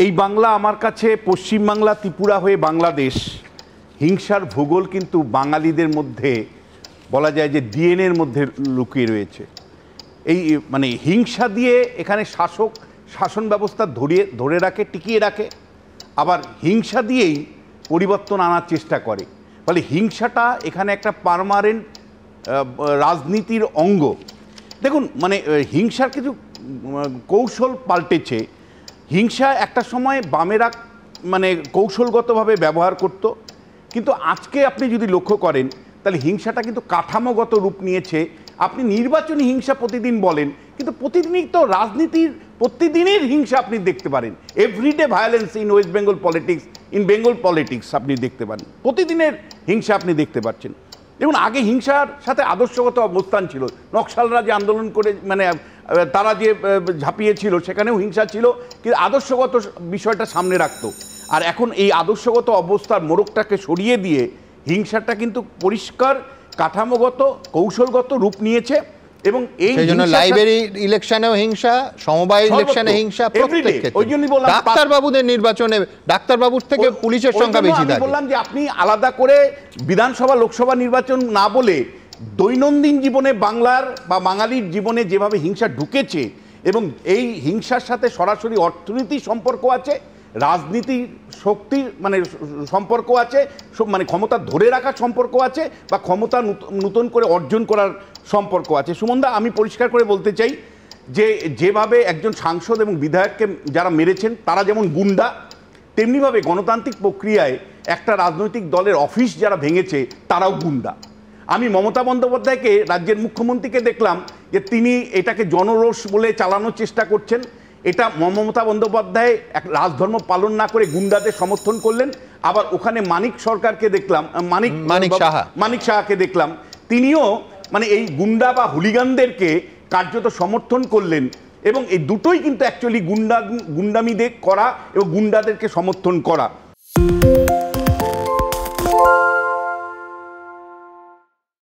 এই বাংলা আমার কাছে পশ্চিমবাংলা ত্রিপুরা হয়ে বাংলাদেশ, হিংসার ভূগোল কিন্তু বাঙালিদের মধ্যে বলা যায় যে ডিএনএর মধ্যে লুকিয়ে রয়েছে। এই মানে হিংসা দিয়ে এখানে শাসন ব্যবস্থা ধরে রাখে, টিকিয়ে রাখে, আবার হিংসা দিয়েই পরিবর্তন আনার চেষ্টা করে। ফলে হিংসাটা এখানে একটা পার্মানেন্ট রাজনীতির অঙ্গ। দেখুন, মানে হিংসার কিছু কৌশল পাল্টেছে। হিংসা একটা সময় বামেরা মানে কৌশলগতভাবে ব্যবহার করত, কিন্তু আজকে আপনি যদি লক্ষ্য করেন তাহলে হিংসাটা কিন্তু কাঠামোগত রূপ নিয়েছে। আপনি নির্বাচনী হিংসা প্রতিদিন বলেন, কিন্তু প্রতিদিনই তো রাজনীতির প্রতিদিনের হিংসা আপনি দেখতে পারেন। Everyday violence in West Bengal politics, in Bengal politics আপনি দেখতে পারেন, প্রতিদিনের হিংসা আপনি দেখতে পাচ্ছেন। দেখুন, আগে হিংসার সাথে আদর্শগত অবস্থান ছিল। নকশালরা যে আন্দোলন করে মানে তারা যে ঝাঁপিয়েছিল সেখানেও হিংসা ছিল, কিন্তু আদর্শগত বিষয়টা সামনে রাখতো। আর এখন এই আদর্শগত অবস্থার মোড়কটাকে সরিয়ে দিয়ে হিংসাটা কিন্তু পরিষ্কার কাঠামোগত কৌশলগত রূপ নিয়েছে। এবং এই জন্য লাইব্রেরি ইলেকশনেও হিংসা, সমবায় ইলেকশনে হিংসা, প্রত্যেক ক্ষেত্রে। ওই জন্যই বললাম ডাক্তারবাবুদের নির্বাচনে ডাক্তারবাবুর থেকে পুলিশের সংখ্যা বেশি। আমি বললাম যে আপনি আলাদা করে বিধানসভা লোকসভা নির্বাচন না বলে দৈনন্দিন জীবনে বাংলার বা বাঙালির জীবনে যেভাবে হিংসা ঢুকেছে, এবং এই হিংসার সাথে সরাসরি অর্থনীতির সম্পর্ক আছে, রাজনীতির শক্তির মানে সম্পর্ক আছে, মানে ক্ষমতা ধরে রাখার সম্পর্ক আছে, বা ক্ষমতা নতুন করে অর্জন করার সম্পর্ক আছে। সুমনদা, আমি পরিষ্কার করে বলতে চাই যে যেভাবে একজন সাংসদ এবং বিধায়ককে যারা মেরেছেন তারা যেমন গুন্ডা, তেমনিভাবে গণতান্ত্রিক প্রক্রিয়ায় একটা রাজনৈতিক দলের অফিস যারা ভেঙেছে তারাও গুন্ডা। আমি মমতা বন্দ্যোপাধ্যায়কে, রাজ্যের মুখ্যমন্ত্রীকে দেখলাম যে তিনি এটাকে জনরোষ বলে চালানোর চেষ্টা করছেন। এটা মমতা বন্দ্যোপাধ্যায় এক রাজধর্ম পালন না করে গুন্ডাদের সমর্থন করলেন। আবার ওখানে মানিক সরকারকে দেখলাম, মানিক সাহাকে দেখলাম, তিনিও মানে এই গুন্ডা বা হুলিগানদেরকে কার্যত সমর্থন করলেন। এবং এই দুটোই কিন্তু অ্যাকচুয়ালি গুন্ডামিদের করা এবং গুন্ডাদেরকে সমর্থন করা।